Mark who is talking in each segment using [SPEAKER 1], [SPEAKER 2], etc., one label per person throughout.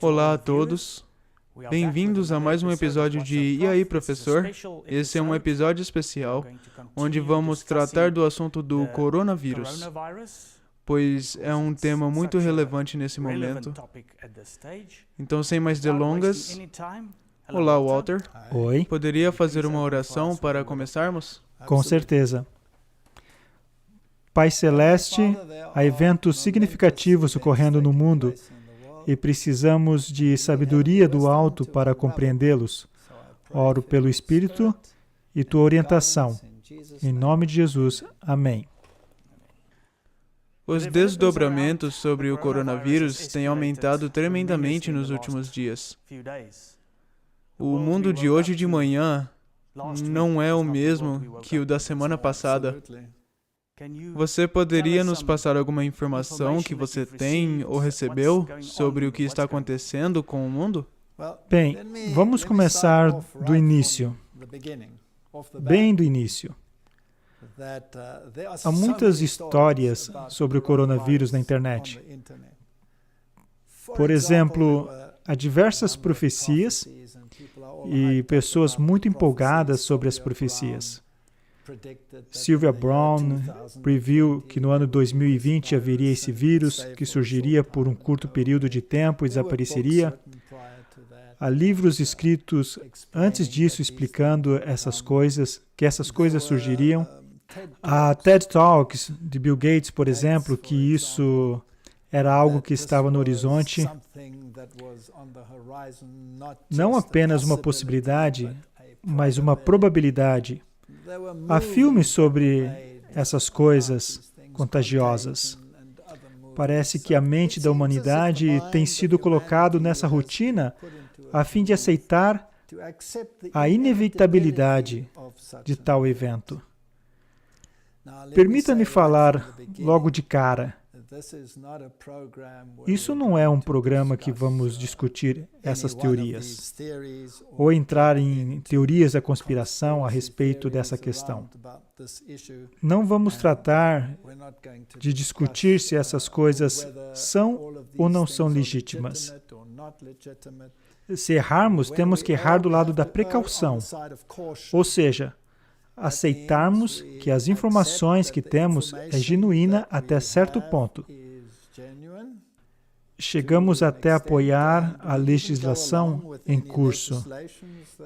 [SPEAKER 1] Olá a todos, bem-vindos a mais um episódio de E aí, professor? Esse é um episódio especial, onde vamos tratar do assunto do coronavírus, pois é um tema muito relevante nesse momento. Então, sem mais delongas, olá, Walter.
[SPEAKER 2] Oi.
[SPEAKER 1] Poderia fazer uma oração para começarmos?
[SPEAKER 2] Com certeza. Pai Celeste, há eventos significativos ocorrendo no mundo e precisamos de sabedoria do alto para compreendê-los. Oro pelo Espírito e tua orientação. Em nome de Jesus. Amém.
[SPEAKER 1] Os desdobramentos sobre o coronavírus têm aumentado tremendamente nos últimos dias. O mundo de hoje de manhã não é o mesmo que o da semana passada. Você poderia nos passar alguma informação que você tem ou recebeu sobre o que está acontecendo com o mundo?
[SPEAKER 2] Bem, vamos começar do início. Bem do início. Há muitas histórias sobre o coronavírus na internet. Por exemplo, há diversas profecias e pessoas muito empolgadas sobre as profecias. Sylvia Browne previu que no ano 2020 haveria esse vírus que surgiria por um curto período de tempo e desapareceria. Há livros escritos antes disso explicando que essas coisas surgiriam. Há TED Talks de Bill Gates, por exemplo, que isso era algo que estava no horizonte. Não apenas uma possibilidade, mas uma probabilidade. Há filmes sobre essas coisas contagiosas. Parece que a mente da humanidade tem sido colocado nessa rotina a fim de aceitar a inevitabilidade de tal evento. Permita-me falar logo de cara. Isso não é um programa que vamos discutir essas teorias, ou entrar em teorias da conspiração a respeito dessa questão. Não vamos tratar de discutir se essas coisas são ou não são legítimas. Se errarmos, temos que errar do lado da precaução, ou seja, aceitarmos que as informações que temos é genuína até certo ponto. Chegamos até apoiar a legislação em curso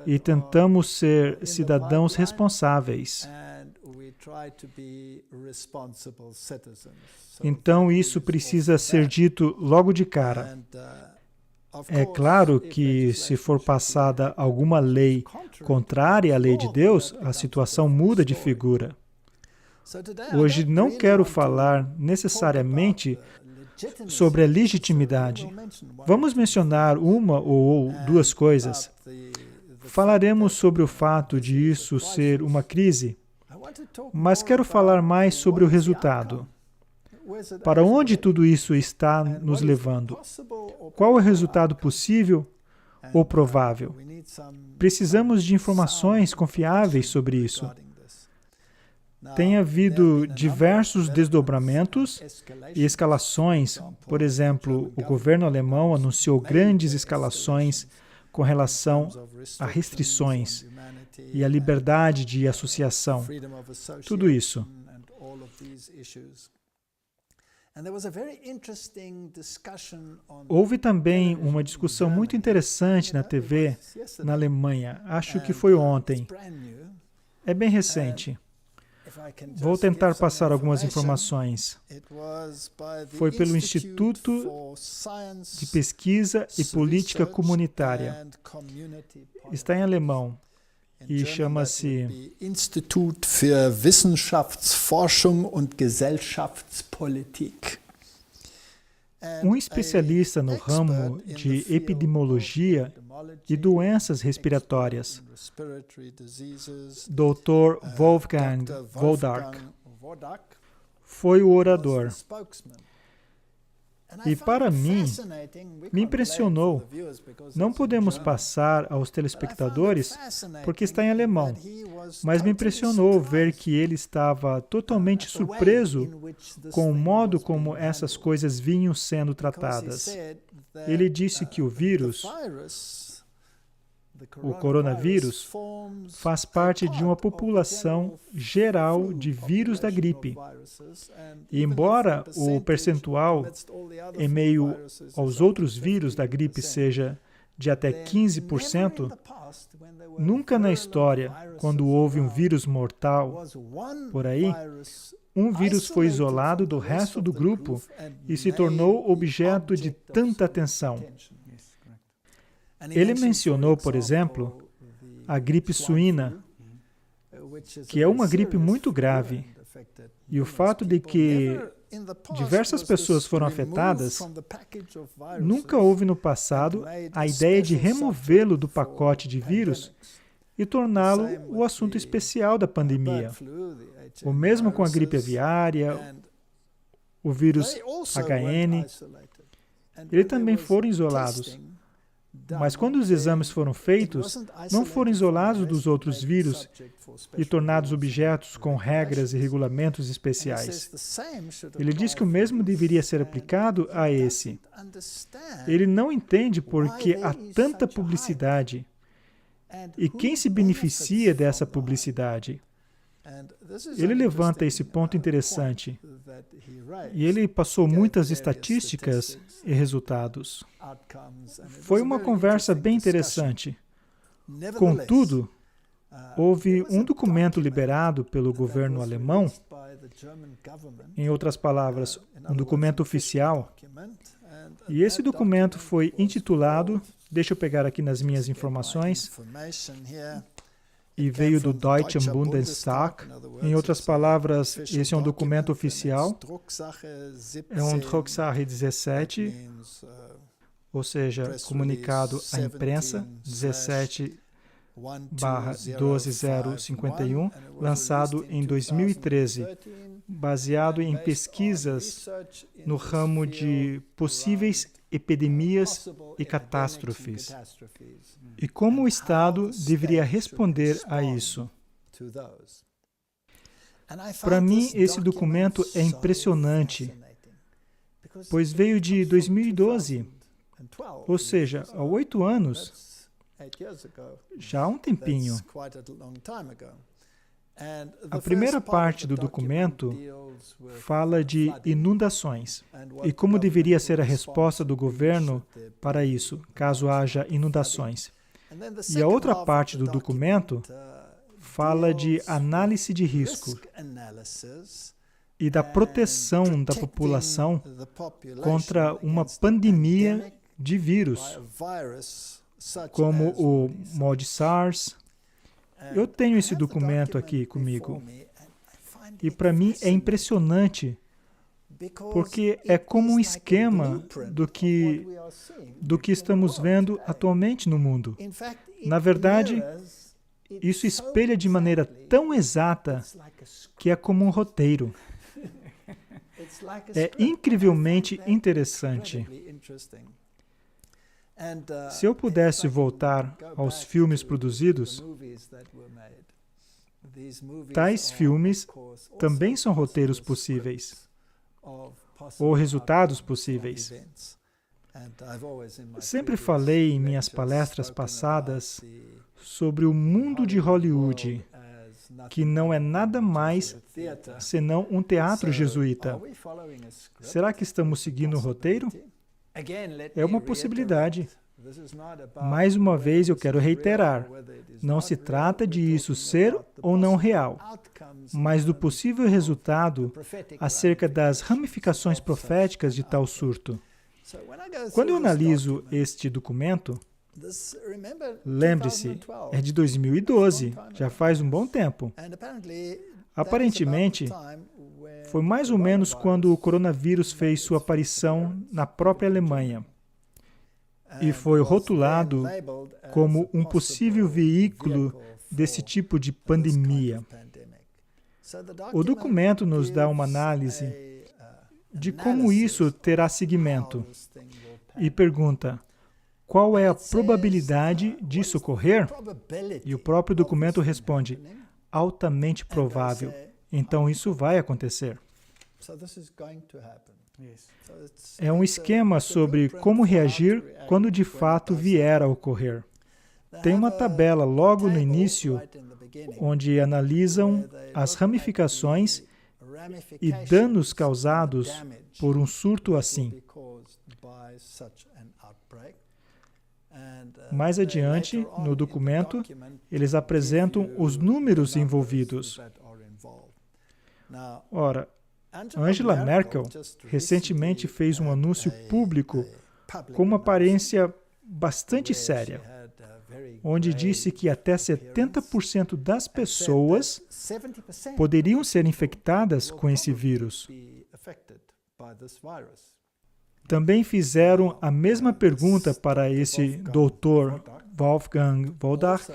[SPEAKER 2] e tentamos ser cidadãos responsáveis. Então isso precisa ser dito logo de cara. É claro que, se for passada alguma lei contrária à lei de Deus, a situação muda de figura. Hoje não quero falar necessariamente sobre a legitimidade. Vamos mencionar uma ou duas coisas. Falaremos sobre o fato de isso ser uma crise, mas quero falar mais sobre o resultado. Para onde tudo isso está nos levando? Qual é o resultado possível ou provável? Precisamos de informações confiáveis sobre isso. Tem havido diversos desdobramentos e escalações. Por exemplo, o governo alemão anunciou grandes escalações com relação a restrições e a liberdade de associação. Tudo isso. Houve também uma discussão muito interessante na TV na Alemanha. Acho que foi ontem. É bem recente. Vou tentar passar algumas informações. Foi pelo Instituto de Pesquisa e Política Comunitária. Está em alemão e chama-se
[SPEAKER 3] Institut für Wissenschaftsforschung und Gesellschaftspolitik.
[SPEAKER 2] Um especialista no ramo de epidemiologia e doenças respiratórias, Dr. Wolfgang Wodark, foi o orador. E para mim, me impressionou. Não podemos passar aos telespectadores porque está em alemão, mas me impressionou ver que ele estava totalmente surpreso com o modo como essas coisas vinham sendo tratadas. Ele disse que o vírus, o coronavírus, faz parte de uma população geral de vírus da gripe. E embora o percentual em meio aos outros vírus da gripe seja de até 15%, nunca na história, quando houve um vírus mortal por aí, um vírus foi isolado do resto do grupo e se tornou objeto de tanta atenção. Ele mencionou, por exemplo, a gripe suína, que é uma gripe muito grave, e o fato de que diversas pessoas foram afetadas, nunca houve no passado a ideia de removê-lo do pacote de vírus e torná-lo o assunto especial da pandemia. O mesmo com a gripe aviária, o vírus HN, eles também foram isolados. Mas quando os exames foram feitos, não foram isolados dos outros vírus e tornados objetos com regras e regulamentos especiais. Ele diz que o mesmo deveria ser aplicado a esse. Ele não entende por que há tanta publicidade e quem se beneficia dessa publicidade. Ele levanta esse ponto interessante e ele passou muitas estatísticas e resultados. Foi uma conversa bem interessante. Contudo, houve um documento liberado pelo governo alemão, em outras palavras, um documento oficial, e esse documento foi intitulado, deixa eu pegar aqui nas minhas informações, e veio do Deutschen Bundestag. Em outras palavras, esse é um documento oficial. É um Drucksache 17, ou seja, comunicado à imprensa 17/12051, lançado em 2013, baseado em pesquisas no ramo de possíveis epidemias e catástrofes. E como o Estado deveria responder a isso? Para mim, esse documento é impressionante, pois veio de 2012, ou seja, há 8 anos, já há um tempinho. A primeira parte do documento fala de inundações e como deveria ser a resposta do governo para isso, caso haja inundações. E a outra parte do documento fala de análise de risco e da proteção da população contra uma pandemia de vírus, como o mod SARS. Eu tenho esse documento aqui comigo. E para mim é impressionante, porque é como um esquema do que estamos vendo atualmente no mundo. Na verdade, isso espelha de maneira tão exata que é como um roteiro. É incrivelmente interessante. Se eu pudesse voltar aos filmes produzidos, tais filmes também são roteiros possíveis, ou resultados possíveis. Sempre falei em minhas palestras passadas sobre o mundo de Hollywood, que não é nada mais senão um teatro jesuíta. Será que estamos seguindo o roteiro? É uma possibilidade. Mais uma vez, eu quero reiterar, não se trata de isso ser ou não real, mas do possível resultado acerca das ramificações proféticas de tal surto. Quando eu analiso este documento, lembre-se, é de 2012, já faz um bom tempo. Aparentemente, foi mais ou menos quando o coronavírus fez sua aparição na própria Alemanha e foi rotulado como um possível veículo desse tipo de pandemia. O documento nos dá uma análise de como isso terá seguimento e pergunta: qual é a probabilidade disso ocorrer? E o próprio documento responde: altamente provável. Então isso vai acontecer. É um esquema sobre como reagir quando de fato vier a ocorrer. Tem uma tabela logo no início, onde analisam as ramificações e danos causados por um surto assim. Mais adiante, no documento, eles apresentam os números envolvidos. Ora, Angela Merkel recentemente fez um anúncio público com uma aparência bastante séria, onde disse que até 70% das pessoas poderiam ser infectadas com esse vírus. Também fizeram a mesma pergunta para esse Dr. Wolfgang Wodarch.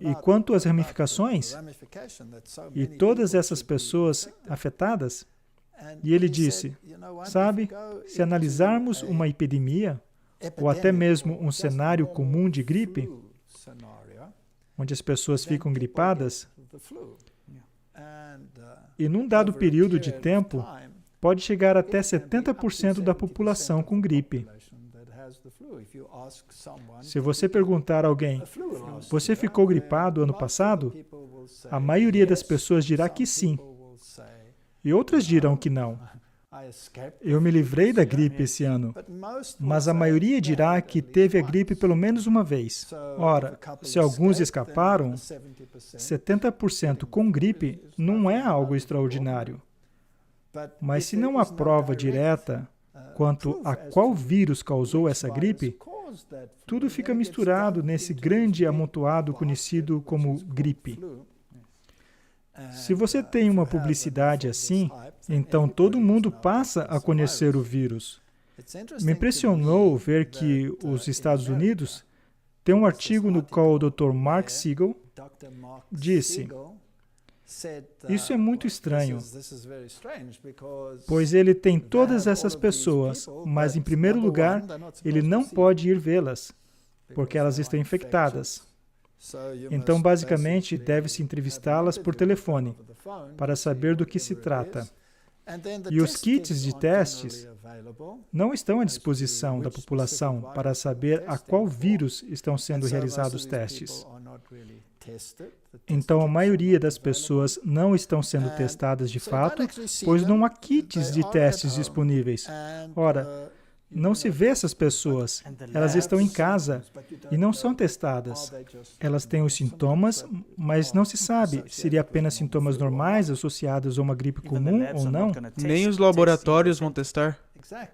[SPEAKER 2] E quanto às ramificações? E todas essas pessoas afetadas? E ele disse, sabe, se analisarmos uma epidemia, ou até mesmo um cenário comum de gripe, onde as pessoas ficam gripadas, e num dado período de tempo, pode chegar até 70% da população com gripe. Se você perguntar a alguém, você ficou gripado ano passado? A maioria das pessoas dirá que sim. E outras dirão que não. Eu me livrei da gripe esse ano, mas a maioria dirá que teve a gripe pelo menos uma vez. Ora, se alguns escaparam, 70% com gripe não é algo extraordinário. Mas se não há prova direta quanto a qual vírus causou essa gripe, tudo fica misturado nesse grande amontoado conhecido como gripe. Se você tem uma publicidade assim, então todo mundo passa a conhecer o vírus. Me impressionou ver que os Estados Unidos têm um artigo no qual o Dr. Mark Siegel disse: isso é muito estranho, pois ele tem todas essas pessoas, mas em primeiro lugar, ele não pode ir vê-las, porque elas estão infectadas. Então, basicamente, deve-se entrevistá-las por telefone, para saber do que se trata. E os kits de testes não estão à disposição da população para saber a qual vírus estão sendo realizados testes. Então, a maioria das pessoas não estão sendo testadas de fato, pois não há kits de testes disponíveis. Ora, não se vê essas pessoas. Elas estão em casa e não são testadas. Elas têm os sintomas, mas não se sabe se seriam apenas sintomas normais associados a uma gripe comum ou não.
[SPEAKER 1] Nem os laboratórios vão testar.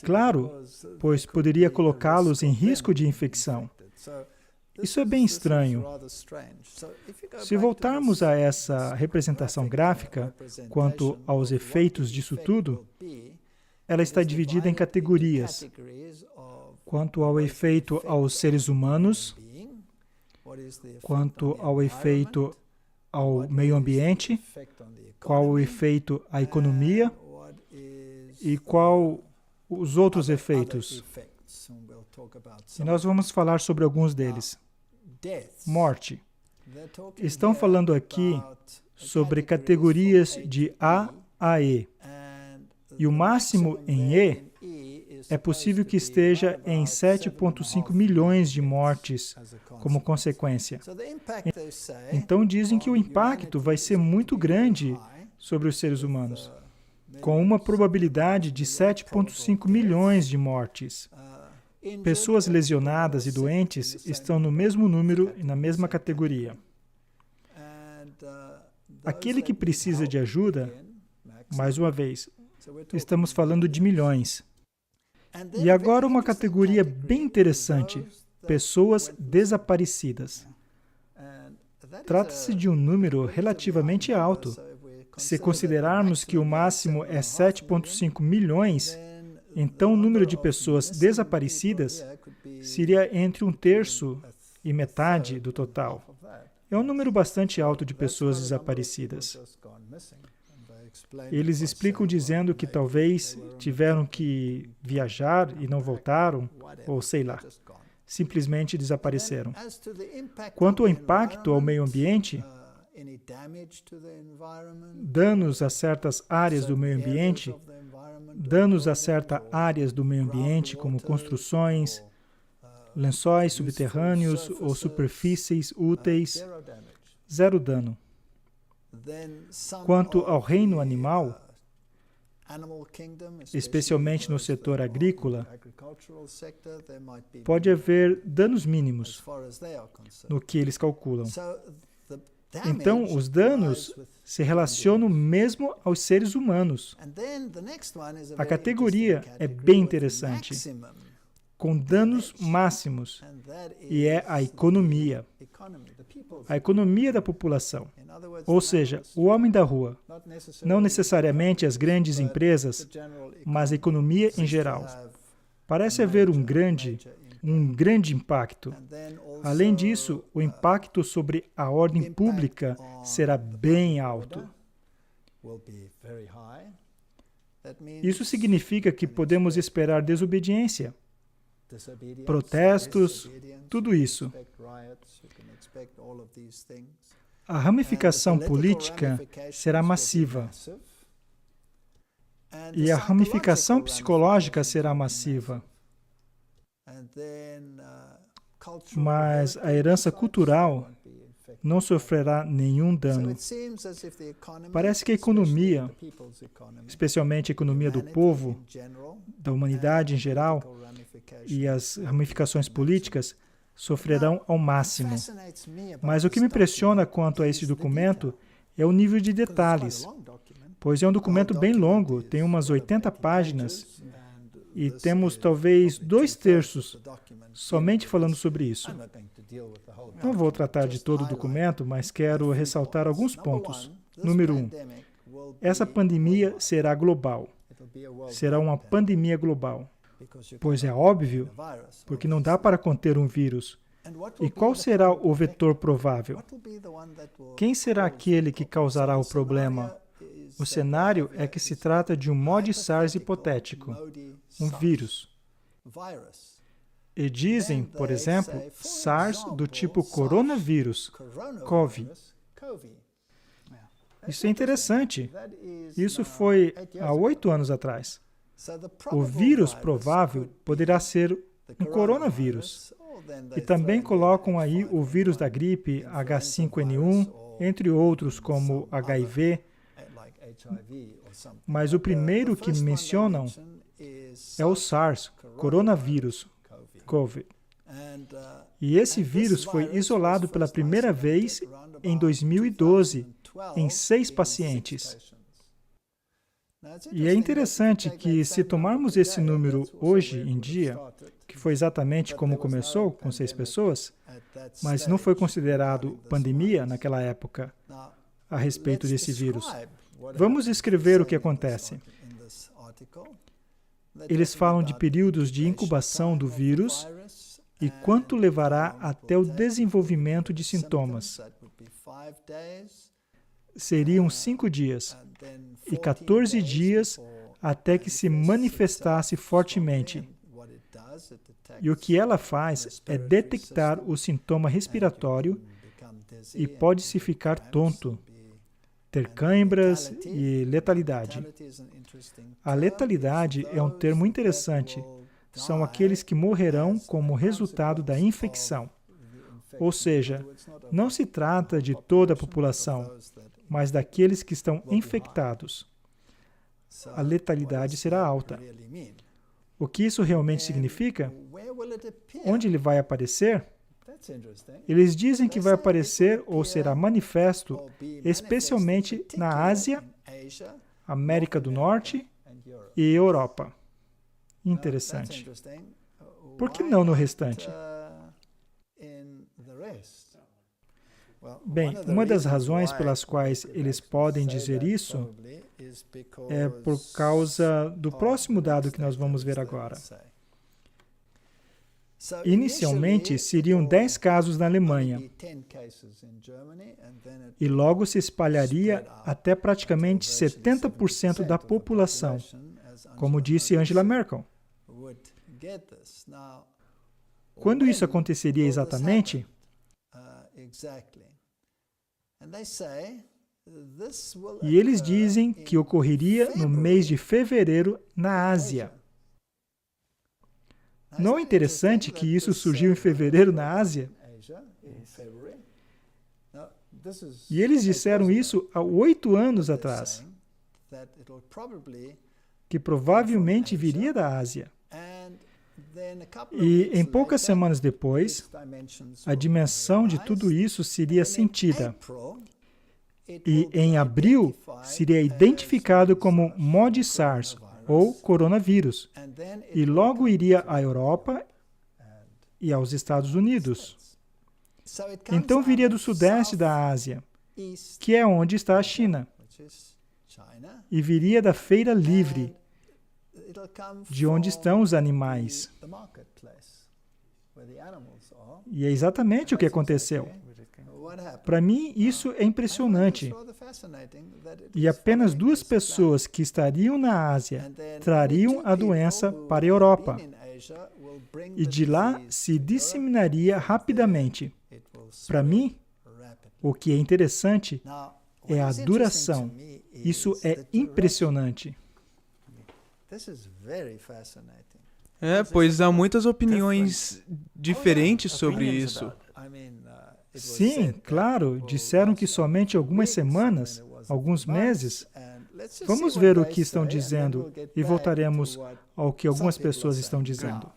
[SPEAKER 2] Claro, pois poderia colocá-los em risco de infecção. Isso é bem estranho. Se voltarmos a essa representação gráfica quanto aos efeitos disso tudo, ela está dividida em categorias. Quanto ao efeito aos seres humanos, quanto ao efeito ao meio ambiente, qual o efeito à economia e qual os outros efeitos. E nós vamos falar sobre alguns deles. Morte. Estão falando aqui sobre categorias de A a E. E o máximo em E é possível que esteja em 7,5 milhões de mortes como consequência. Então dizem que o impacto vai ser muito grande sobre os seres humanos, com uma probabilidade de 7,5 milhões de mortes. Pessoas lesionadas e doentes estão no mesmo número e na mesma categoria. Aquele que precisa de ajuda, mais uma vez, estamos falando de milhões. E agora uma categoria bem interessante, pessoas desaparecidas. Trata-se de um número relativamente alto. Se considerarmos que o máximo é 7,5 milhões, então o número de pessoas desaparecidas seria entre 1/3 e metade do total. É um número bastante alto de pessoas desaparecidas. Eles explicam dizendo que talvez tiveram que viajar e não voltaram, ou sei lá, simplesmente desapareceram. Quanto ao impacto ao meio ambiente, danos a certas áreas do meio ambiente, danos a certas áreas do meio ambiente, como construções, lençóis subterrâneos ou superfícies úteis, zero dano. Quanto ao reino animal, especialmente no setor agrícola, pode haver danos mínimos no que eles calculam. Então, os danos se relacionam mesmo aos seres humanos. A categoria é bem interessante, com danos máximos, e é a economia da população. Ou seja, o homem da rua, não necessariamente as grandes empresas, mas a economia em geral. Parece haver um grande impacto. Além disso, o impacto sobre a ordem pública será bem alto. Isso significa que podemos esperar desobediência, protestos, tudo isso. A ramificação política será massiva. E a ramificação psicológica será massiva. Mas a herança cultural não sofrerá nenhum dano. Parece que a economia, especialmente a economia do povo, da humanidade em geral, e as ramificações políticas, sofrerão ao máximo. Mas o que me impressiona quanto a esse documento é o nível de detalhes, pois é um documento bem longo, tem umas 80 páginas, e temos talvez 2/3 somente falando sobre isso. Não vou tratar de todo o documento, mas quero ressaltar alguns pontos. Número 1. Essa pandemia será global. Será uma pandemia global. Pois é óbvio, porque não dá para conter um vírus. E qual será o vetor provável? Quem será aquele que causará o problema? O cenário é que se trata de um mod SARS hipotético, um vírus. E dizem, por exemplo, SARS do tipo coronavírus, CoV. Isso é interessante. Isso foi há 8 anos atrás. O vírus provável poderá ser um coronavírus. E também colocam aí o vírus da gripe H5N1, entre outros como HIV. Mas o primeiro que mencionam é o SARS, coronavírus, COVID. E esse vírus foi isolado pela primeira vez em 2012, em 6 pacientes. E é interessante que, se tomarmos esse número hoje em dia, que foi exatamente como começou, com 6 pessoas, mas não foi considerado pandemia naquela época a respeito desse vírus. Vamos escrever o que acontece. Eles falam de períodos de incubação do vírus e quanto levará até o desenvolvimento de sintomas. Seriam 5 dias e 14 dias até que se manifestasse fortemente. E o que ela faz é detectar o sintoma respiratório e pode-se ficar tonto, ter cãibras e letalidade. A letalidade é um termo interessante. São aqueles que morrerão como resultado da infecção. Ou seja, não se trata de toda a população, mas daqueles que estão infectados. A letalidade será alta. O que isso realmente significa? Onde ele vai aparecer? Eles dizem que vai aparecer ou será manifesto especialmente na Ásia, América do Norte e Europa. Interessante. Por que não no restante? Bem, uma das razões pelas quais eles podem dizer isso é por causa do próximo dado que nós vamos ver agora. Inicialmente, seriam 10 casos na Alemanha, e logo se espalharia até praticamente 70% da população, como disse Angela Merkel. Quando isso aconteceria exatamente? E eles dizem que ocorreria no mês de fevereiro na Ásia. Não é interessante que isso surgiu em fevereiro na Ásia? E eles disseram isso há 8 anos atrás, que provavelmente viria da Ásia. E em poucas semanas depois, a dimensão de tudo isso seria sentida. E em abril, seria identificado como MOD-SARS, ou coronavírus, e logo iria à Europa e aos Estados Unidos. Então viria do sudeste da Ásia, que é onde está a China, e viria da feira livre, de onde estão os animais. E é exatamente o que aconteceu. Para mim, isso é impressionante. E apenas 2 pessoas que estariam na Ásia trariam a doença para a Europa. E de lá se disseminaria rapidamente. Para mim, o que é interessante é a duração. Isso é impressionante.
[SPEAKER 1] Pois há muitas opiniões diferentes sobre isso.
[SPEAKER 2] Sim, claro, disseram que somente algumas semanas, alguns meses. Vamos ver o que estão dizendo e voltaremos ao que algumas pessoas estão dizendo.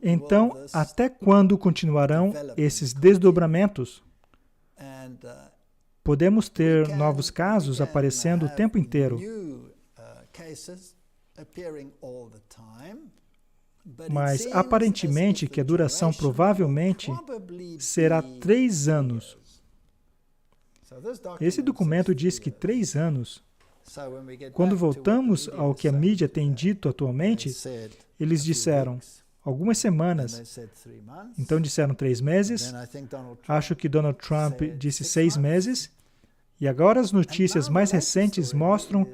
[SPEAKER 2] Então, até quando continuarão esses desdobramentos? Podemos ter novos casos aparecendo o tempo inteiro. Mas, aparentemente, que a duração provavelmente será 3 anos. Esse documento diz que 3 anos. Quando voltamos ao que a mídia tem dito atualmente, eles disseram algumas semanas. Então disseram 3 meses. Acho que Donald Trump disse 6 meses. E agora as notícias mais recentes mostram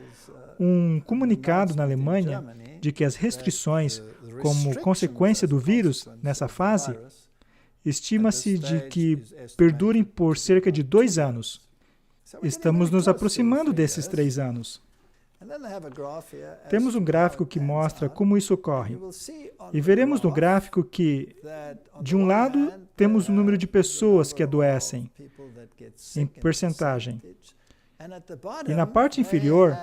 [SPEAKER 2] um comunicado na Alemanha de que as restrições, como consequência do vírus nessa fase, estima-se de que perdurem por cerca de 2 anos. Estamos nos aproximando desses 3 anos. Temos um gráfico que mostra como isso ocorre. E veremos no gráfico que, de um lado, temos o número de pessoas que adoecem, em percentagem. E na parte inferior,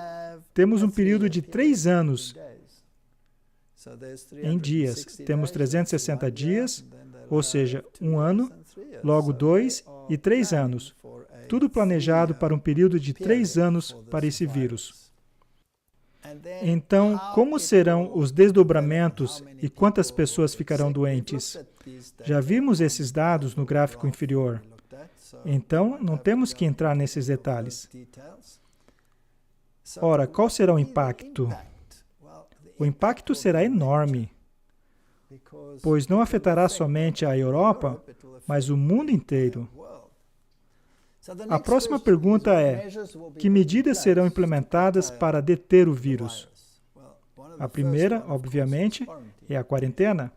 [SPEAKER 2] temos um período de 3 anos em dias. Temos 360 dias, ou seja, 1 ano, logo 2 e 3 anos. Tudo planejado para um período de 3 anos para esse vírus. Então, como serão os desdobramentos e quantas pessoas ficarão doentes? Já vimos esses dados no gráfico inferior. Então, não temos que entrar nesses detalhes. Ora, qual será o impacto? O impacto será enorme, pois não afetará somente a Europa, mas o mundo inteiro. A próxima pergunta é: que medidas serão implementadas para deter o vírus? A primeira, obviamente, é a quarentena,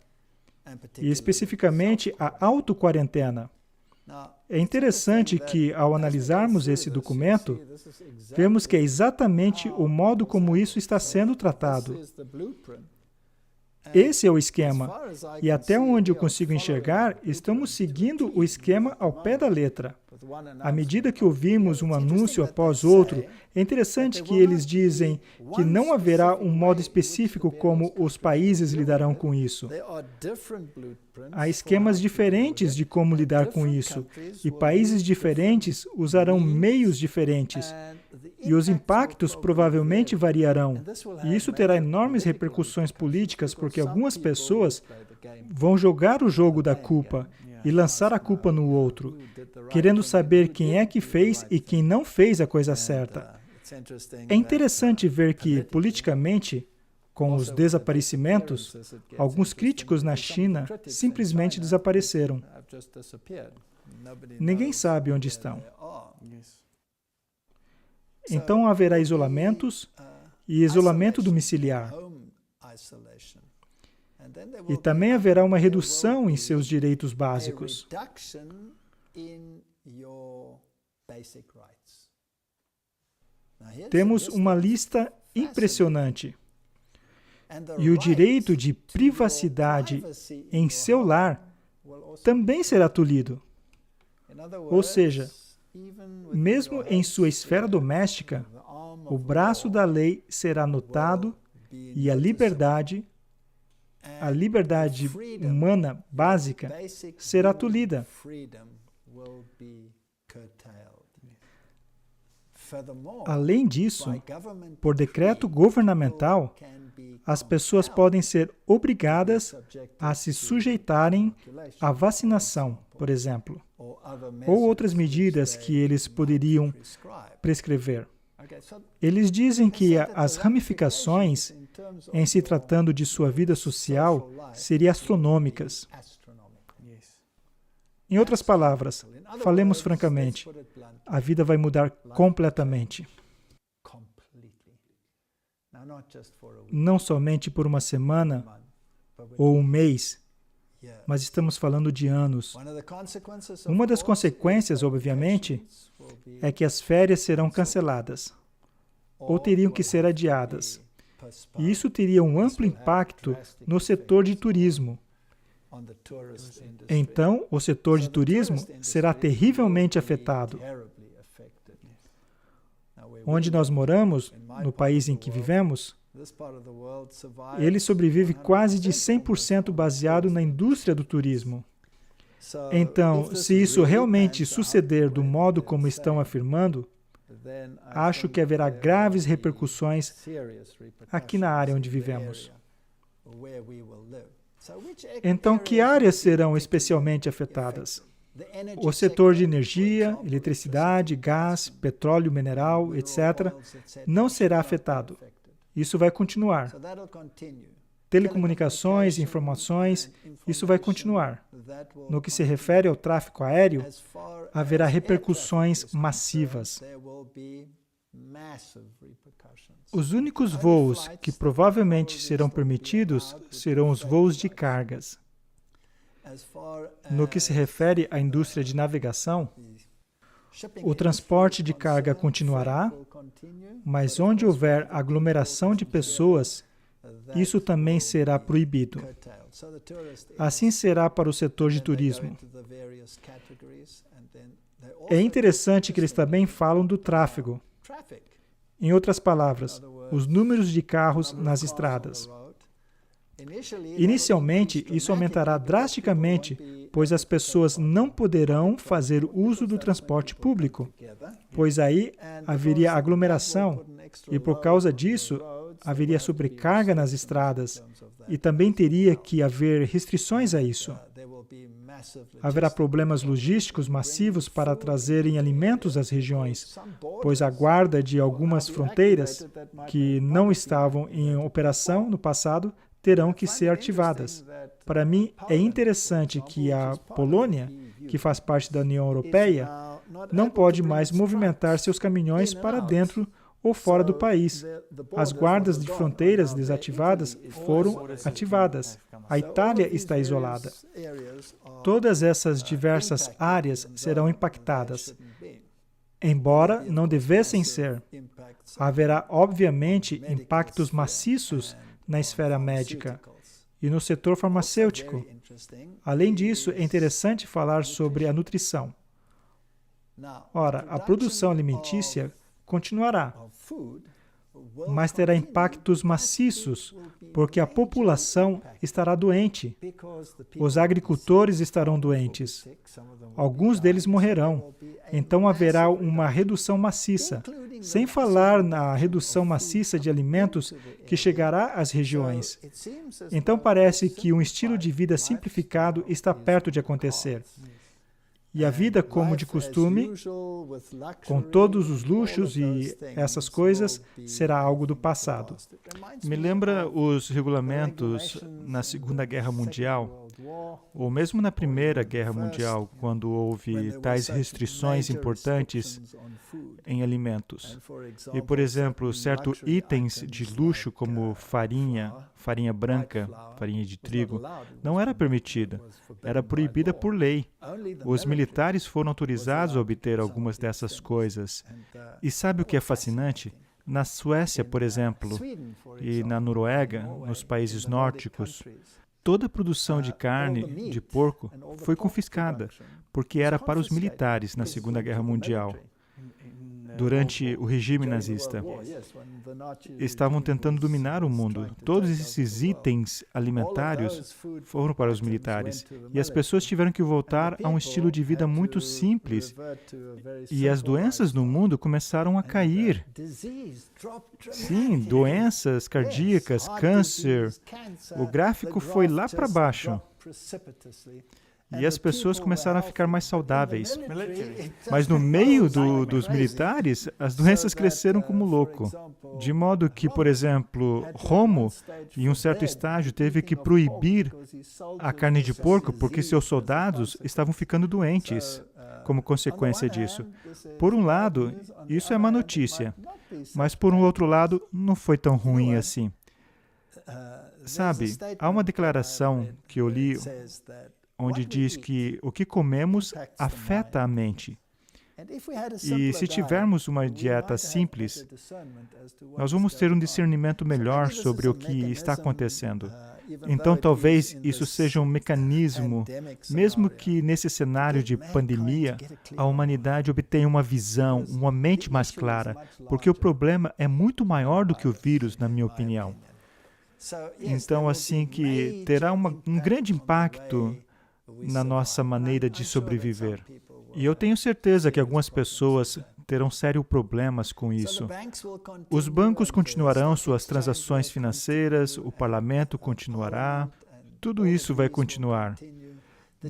[SPEAKER 2] e especificamente a autoquarentena. É interessante que, ao analisarmos esse documento, vemos que é exatamente o modo como isso está sendo tratado. Esse é o esquema, e até onde eu consigo enxergar, estamos seguindo o esquema ao pé da letra. À medida que ouvimos um anúncio após outro, é interessante que eles dizem que não haverá um modo específico como os países lidarão com isso. Há esquemas diferentes de como lidar com isso, e países diferentes usarão meios diferentes. E os impactos provavelmente variarão. E isso terá enormes repercussões políticas, porque algumas pessoas vão jogar o jogo da culpa e lançar a culpa no outro, querendo saber quem é que fez e quem não fez a coisa certa. É interessante ver que, politicamente, com os desaparecimentos, alguns críticos na China simplesmente desapareceram. Ninguém sabe onde estão. Então haverá isolamentos e isolamento domiciliar. E também haverá uma redução em seus direitos básicos. Temos uma lista impressionante. E o direito de privacidade em seu lar também será tolhido. Ou seja, mesmo em sua esfera doméstica, o braço da lei será notado e a liberdade humana básica será tolhida. Além disso, por decreto governamental, as pessoas podem ser obrigadas a se sujeitarem à vacinação, por exemplo, ou outras medidas que eles poderiam prescrever. Eles dizem que as ramificações, em se tratando de sua vida social, seriam astronômicas. Em outras palavras, falemos francamente, a vida vai mudar completamente. Não somente por uma semana ou um mês, mas estamos falando de anos. Uma das consequências, obviamente, é que as férias serão canceladas ou teriam que ser adiadas. E isso teria um amplo impacto no setor de turismo. Então, o setor de turismo será terrivelmente afetado. Onde nós moramos, no país em que vivemos, ele sobrevive quase de 100% baseado na indústria do turismo. Então, se isso realmente suceder do modo como estão afirmando, acho que haverá graves repercussões aqui na área onde vivemos. Então, que áreas serão especialmente afetadas? O setor de energia, eletricidade, gás, petróleo mineral, etc., não será afetado. Isso vai continuar. Telecomunicações, informações, isso vai continuar. No que se refere ao tráfego aéreo, haverá repercussões massivas. Os únicos voos que provavelmente serão permitidos serão os voos de cargas. No que se refere à indústria de navegação, o transporte de carga continuará, mas onde houver aglomeração de pessoas, isso também será proibido. Assim será para o setor de turismo. É interessante que eles também falam do tráfego. Em outras palavras, os números de carros nas estradas. Inicialmente, isso aumentará drasticamente, pois as pessoas não poderão fazer uso do transporte público, pois aí haveria aglomeração e, por causa disso, haveria sobrecarga nas estradas e também teria que haver restrições a isso. Haverá problemas logísticos massivos para trazerem alimentos às regiões, pois a guarda de algumas fronteiras que não estavam em operação no passado terão que ser ativadas. Para mim, é interessante que a Polônia, que faz parte da União Europeia, não pode mais movimentar seus caminhões para dentro ou fora do país. As guardas de fronteiras desativadas foram ativadas. A Itália está isolada. Todas essas diversas áreas serão impactadas. Embora não devessem ser, haverá, obviamente, impactos maciços na esfera médica e no setor farmacêutico. Além disso, é interessante falar sobre a nutrição. Ora, a produção alimentícia continuará, mas terá impactos maciços, porque a população estará doente. Os agricultores estarão doentes. Alguns deles morrerão. Então haverá uma redução maciça, sem falar na redução maciça de alimentos que chegará às regiões. Então parece que um estilo de vida simplificado está perto de acontecer. E a vida como de costume, com todos os luxos e essas coisas, será algo do passado.
[SPEAKER 4] Me lembra os regulamentos na Segunda Guerra Mundial,
[SPEAKER 2] Ou mesmo na Primeira Guerra Mundial, quando houve tais restrições importantes em alimentos. E, por exemplo, certos itens de luxo como farinha branca, farinha de trigo, não era permitida, era proibida por lei. Os militares foram autorizados a obter algumas dessas coisas. E sabe o que é fascinante? Na Suécia, por exemplo, e na Noruega, nos países nórdicos, toda a produção de carne de porco foi confiscada, porque era para os militares na Segunda Guerra Mundial. Durante o regime nazista, estavam tentando dominar o mundo. Todos esses itens alimentares foram para os militares. E as pessoas tiveram que voltar a um estilo de vida muito simples. E as doenças no mundo começaram a cair. Sim, doenças cardíacas, câncer. O gráfico foi lá para baixo. E as pessoas começaram a ficar mais saudáveis. Mas no meio dos militares, as doenças cresceram como louco. De modo que, por exemplo, Romo, em um certo estágio, teve que proibir a carne de porco porque seus soldados estavam ficando doentes como consequência disso. Por um lado, isso é uma notícia. Mas, por um outro lado, não foi tão ruim assim. Sabe, há uma declaração que eu li onde diz que o que comemos afeta a mente. E se tivermos uma dieta simples, nós vamos ter um discernimento melhor sobre o que está acontecendo. Então, talvez isso seja um mecanismo, mesmo que nesse cenário de pandemia, a humanidade obtenha uma visão, uma mente mais clara, porque o problema é muito maior do que o vírus, na minha opinião. Então, assim que terá um grande impacto na nossa maneira de sobreviver. E eu tenho certeza que algumas pessoas terão sérios problemas com isso. Os bancos continuarão suas transações financeiras, o parlamento continuará, tudo isso vai continuar.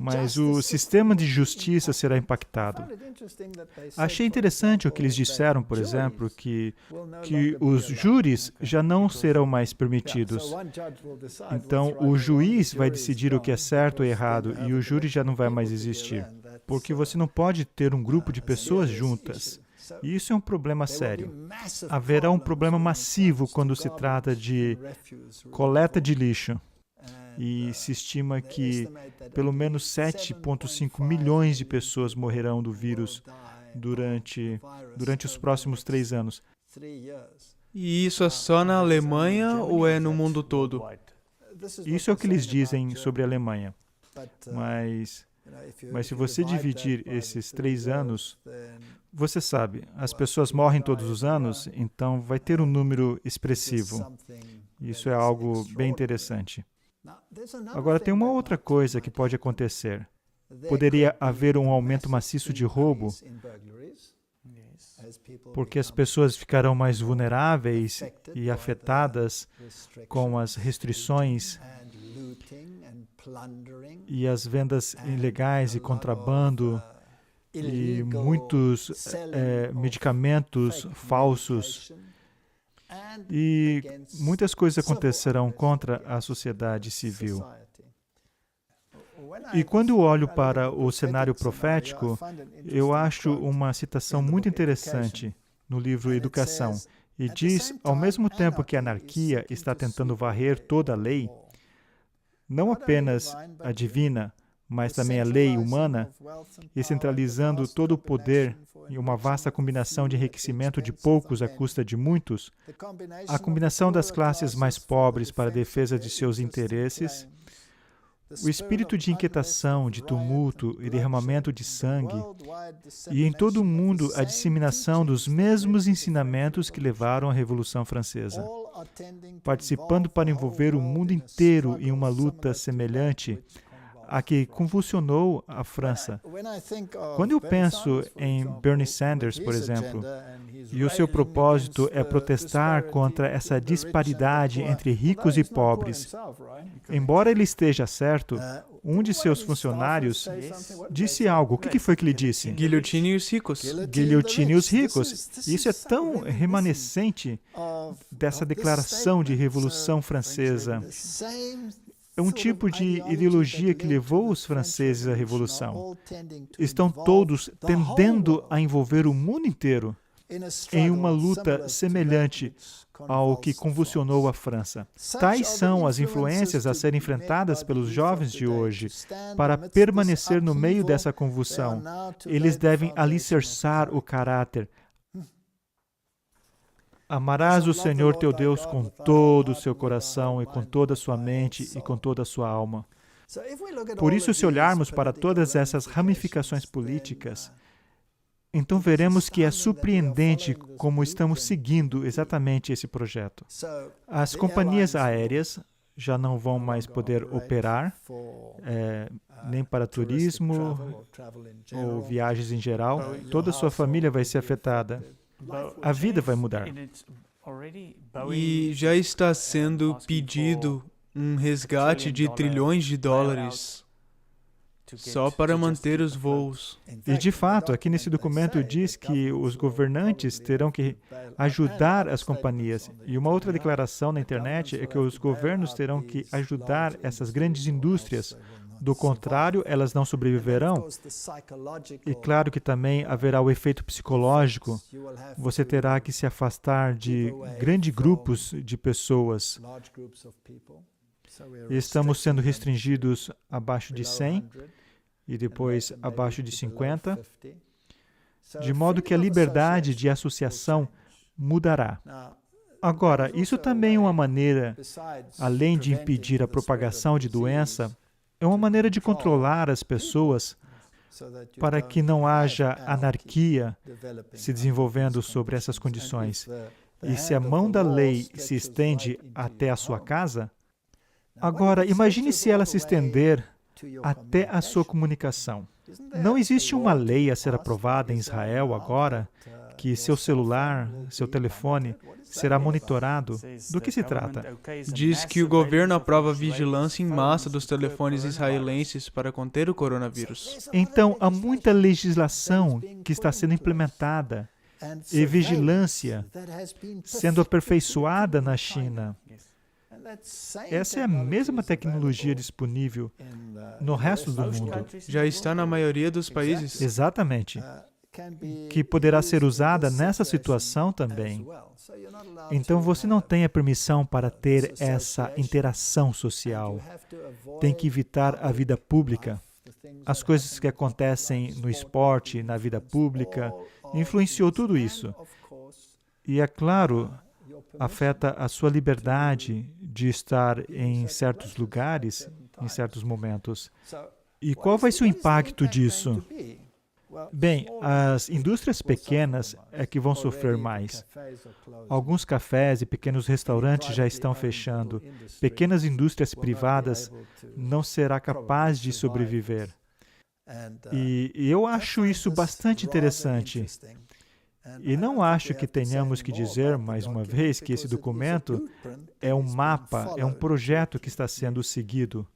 [SPEAKER 2] Mas o sistema de justiça será impactado. Achei interessante o que eles disseram, por exemplo, que os júris já não serão mais permitidos. Então, o juiz vai decidir o que é certo ou errado e o júri já não vai mais existir. Porque você não pode ter um grupo de pessoas juntas. E isso é um problema sério. Haverá um problema massivo quando se trata de coleta de lixo. E se estima que pelo menos 7,5 milhões de pessoas morrerão do vírus durante os próximos 3 anos.
[SPEAKER 1] E isso é só na Alemanha ou é no mundo todo?
[SPEAKER 2] Isso é o que eles dizem sobre a Alemanha. Mas se você dividir esses 3 anos, você sabe, as pessoas morrem todos os anos, então vai ter um número expressivo. Isso é algo bem interessante. Agora, tem uma outra coisa que pode acontecer. Poderia haver um aumento maciço de roubo, porque as pessoas ficarão mais vulneráveis e afetadas com as restrições e as vendas ilegais e contrabando e muitos medicamentos falsos. E muitas coisas acontecerão contra a sociedade civil. E quando eu olho para o cenário profético, eu acho uma citação muito interessante no livro Educação. E diz, ao mesmo tempo que a anarquia está tentando varrer toda a lei, não apenas a divina, mas também a lei humana, e centralizando todo o poder em uma vasta combinação de enriquecimento de poucos à custa de muitos, a combinação das classes mais pobres para a defesa de seus interesses, o espírito de inquietação, de tumulto e derramamento de sangue, e em todo o mundo a disseminação dos mesmos ensinamentos que levaram à Revolução Francesa, participando para envolver o mundo inteiro em uma luta semelhante a que convulsionou a França. Quando eu penso em Bernie Sanders, por exemplo, e o seu propósito é protestar contra essa disparidade entre ricos e pobres, embora ele esteja certo, um de seus funcionários disse algo. O que foi que ele disse?
[SPEAKER 1] Guilhotine os ricos.
[SPEAKER 2] Guilhotine os ricos. Isso é tão remanescente dessa declaração de Revolução Francesa. é um tipo de ideologia que levou os franceses à Revolução. Estão todos tendendo a envolver o mundo inteiro em uma luta semelhante ao que convulsionou a França. Tais são as influências a serem enfrentadas pelos jovens de hoje. Para permanecer no meio dessa convulsão, eles devem alicerçar o caráter. Amarás o Senhor teu Deus com todo o seu coração e com toda a sua mente e com toda a sua alma. Por isso, se olharmos para todas essas ramificações políticas, então veremos que é surpreendente como estamos seguindo exatamente esse projeto. As companhias aéreas já não vão mais poder operar, nem para turismo ou viagens em geral. Toda a sua família vai ser afetada. A vida vai mudar.
[SPEAKER 1] E já está sendo pedido um resgate de trilhões de dólares só para manter os voos.
[SPEAKER 2] E, de fato, aqui nesse documento diz que os governantes terão que ajudar as companhias. E uma outra declaração na internet é que os governos terão que ajudar essas grandes indústrias. Do contrário, elas não sobreviverão. E claro que também haverá o efeito psicológico. Você terá que se afastar de grandes grupos de pessoas. Estamos sendo restringidos abaixo de 100 e depois abaixo de 50, de modo que a liberdade de associação mudará. Agora, isso também é uma maneira, além de impedir a propagação de doença, é uma maneira de controlar as pessoas para que não haja anarquia se desenvolvendo sobre essas condições. E se a mão da lei se estende até a sua casa, agora, imagine se ela se estender até a sua comunicação. Não existe uma lei a ser aprovada em Israel agora que seu celular, seu telefone, será monitorado. Do que se trata?
[SPEAKER 1] Diz que o governo aprova vigilância em massa dos telefones israelenses para conter o coronavírus.
[SPEAKER 2] Então, há muita legislação que está sendo implementada e vigilância sendo aperfeiçoada na China. Essa é a mesma tecnologia disponível no resto do mundo.
[SPEAKER 1] Já está na maioria dos países.
[SPEAKER 2] Exatamente. Que poderá ser usada nessa situação também. Então, você não tem a permissão para ter essa interação social. Tem que evitar a vida pública. As coisas que acontecem no esporte, na vida pública, influenciou tudo isso. E, é claro, afeta a sua liberdade de estar em certos lugares, em certos momentos. E qual vai ser o impacto disso? Bem, as indústrias pequenas é que vão sofrer mais. Alguns cafés e pequenos restaurantes já estão fechando. Pequenas indústrias privadas não serão capazes de sobreviver. E eu acho isso bastante interessante. E não acho que tenhamos que dizer, mais uma vez, que esse documento é um mapa, é um projeto que está sendo seguido.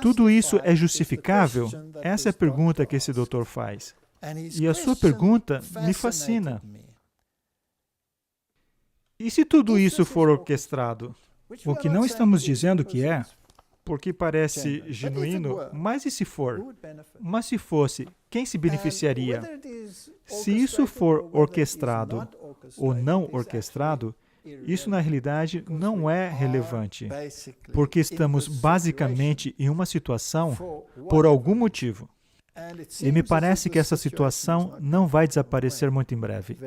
[SPEAKER 2] Tudo isso é justificável? Essa é a pergunta que esse doutor faz. E a sua pergunta me fascina. E se tudo isso for orquestrado? O que não estamos dizendo que é, porque parece genuíno, mas e se for? Mas se fosse, quem se beneficiaria? Se isso for orquestrado ou não orquestrado, isso na realidade não é relevante, porque estamos basicamente em uma situação por algum motivo. E me parece que essa situação não vai desaparecer muito em breve.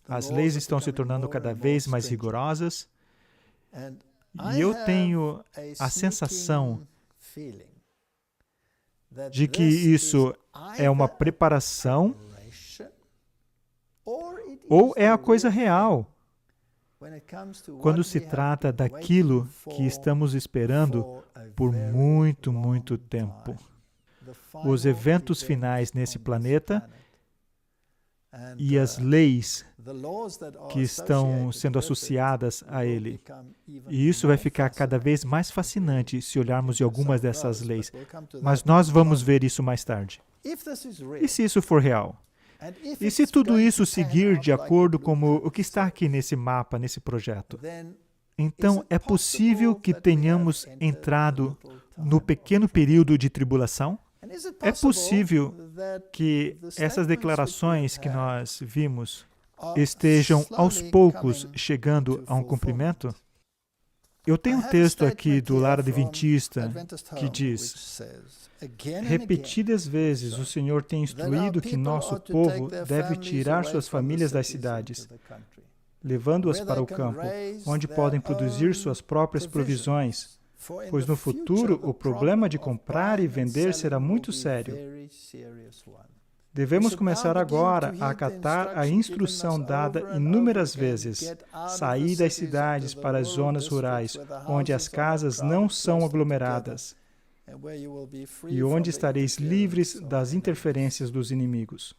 [SPEAKER 2] As leis estão se tornando cada vez mais rigorosas, e eu tenho a sensação de que isso é uma preparação ou é a coisa real quando se trata daquilo que estamos esperando por muito, muito tempo. Os eventos finais nesse planeta e as leis que estão sendo associadas a ele. E isso vai ficar cada vez mais fascinante se olharmos de algumas dessas leis. Mas nós vamos ver isso mais tarde. E se isso for real? E se tudo isso seguir de acordo com o que está aqui nesse mapa, nesse projeto? Então, é possível que tenhamos entrado no pequeno período de tribulação? É possível que essas declarações que nós vimos estejam aos poucos chegando a um cumprimento? Eu tenho um texto aqui do Lar Adventista que diz: repetidas vezes o Senhor tem instruído que nosso povo deve tirar suas famílias das cidades, levando-as para o campo, onde podem produzir suas próprias provisões, pois no futuro o problema de comprar e vender será muito sério. Devemos começar agora a acatar a instrução dada inúmeras vezes: sair das cidades para as zonas rurais, onde as casas não são aglomeradas, e onde estareis livres das interferências dos inimigos.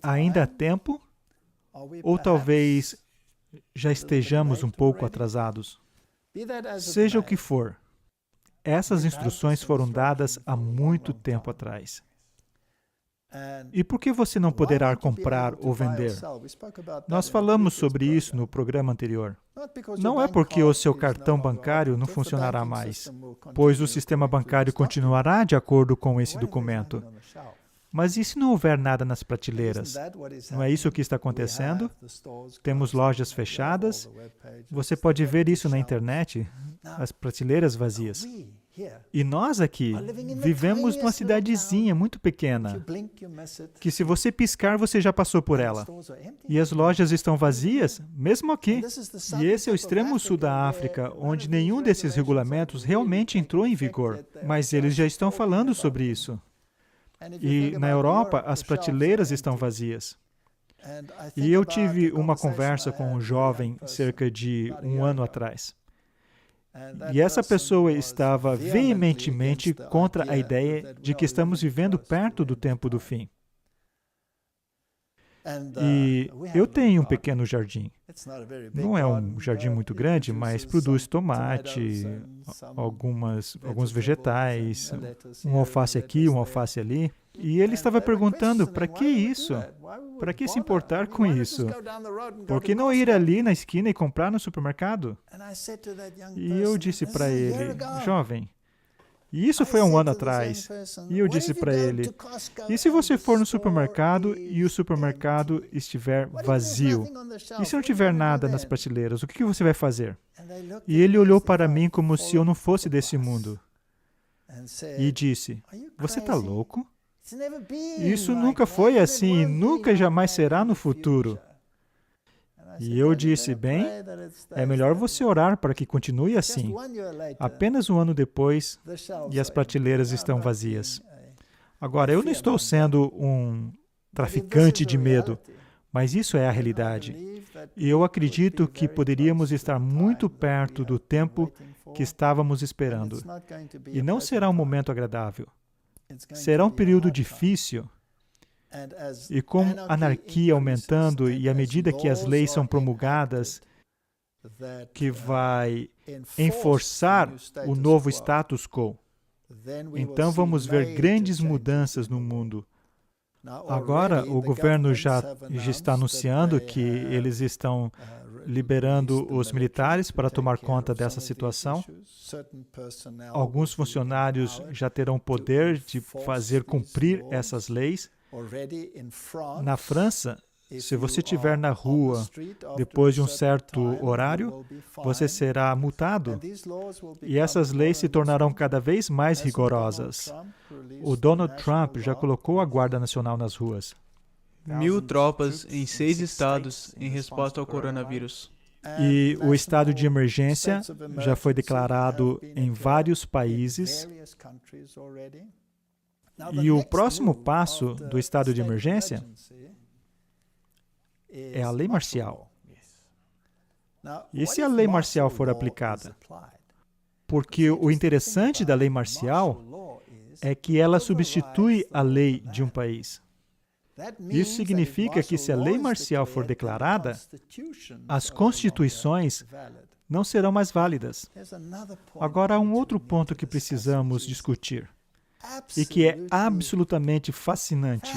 [SPEAKER 2] Ainda há tempo? Ou talvez já estejamos um pouco atrasados? Seja o que for, essas instruções foram dadas há muito tempo atrás. E por que você não poderá comprar ou vender? Nós falamos sobre isso no programa anterior. Não é porque o seu cartão bancário não funcionará mais, pois o sistema bancário continuará de acordo com esse documento. Mas e se não houver nada nas prateleiras? Não é isso que está acontecendo? Temos lojas fechadas. Você pode ver isso na internet, as prateleiras vazias. E nós aqui vivemos numa cidadezinha muito pequena, que se você piscar, você já passou por ela. E as lojas estão vazias, mesmo aqui. E esse é o extremo sul da África, onde nenhum desses regulamentos realmente entrou em vigor. Mas eles já estão falando sobre isso. E na Europa, as prateleiras estão vazias. E eu tive uma conversa com um jovem cerca de um ano atrás. E essa pessoa estava veementemente contra a ideia de que estamos vivendo perto do tempo do fim. E eu tenho um pequeno jardim. Não é um jardim muito grande, mas produz tomate, alguns vegetais, um alface aqui, um alface ali. E ele estava perguntando, para que isso? Para que se importar com isso? Por que não ir ali na esquina e comprar no supermercado? E eu disse para ele, jovem, e isso foi um ano atrás. E eu disse para ele, e se você for no supermercado e o supermercado estiver vazio? E se não tiver nada nas prateleiras, o que você vai fazer? E ele olhou para mim como se eu não fosse desse mundo. E disse, você está louco? Isso nunca foi assim e nunca jamais será no futuro. E eu disse, bem, é melhor você orar para que continue assim. Apenas um ano depois, e as prateleiras estão vazias. Agora, eu não estou sendo um traficante de medo, mas isso é a realidade. E eu acredito que poderíamos estar muito perto do tempo que estávamos esperando. E não será um momento agradável. Será um período difícil. E com a anarquia aumentando e à medida que as leis são promulgadas, que vai enforçar o novo status quo, então vamos ver grandes mudanças no mundo. Agora, o governo já está anunciando que eles estão liberando os militares para tomar conta dessa situação. Alguns funcionários já terão poder de fazer cumprir essas leis. Na França, se você estiver na rua depois de um certo horário, você será multado. E essas leis se tornarão cada vez mais rigorosas. O Donald Trump já colocou a Guarda Nacional nas ruas.
[SPEAKER 1] 1.000 tropas em 6 estados em resposta ao coronavírus.
[SPEAKER 2] E o estado de emergência já foi declarado em vários países. E o próximo passo do estado de emergência é a lei marcial. E se a lei marcial for aplicada? Porque o interessante da lei marcial é que ela substitui a lei de um país. Isso significa que se a lei marcial for declarada, as constituições não serão mais válidas. Agora, há um outro ponto que precisamos discutir, e que é absolutamente fascinante.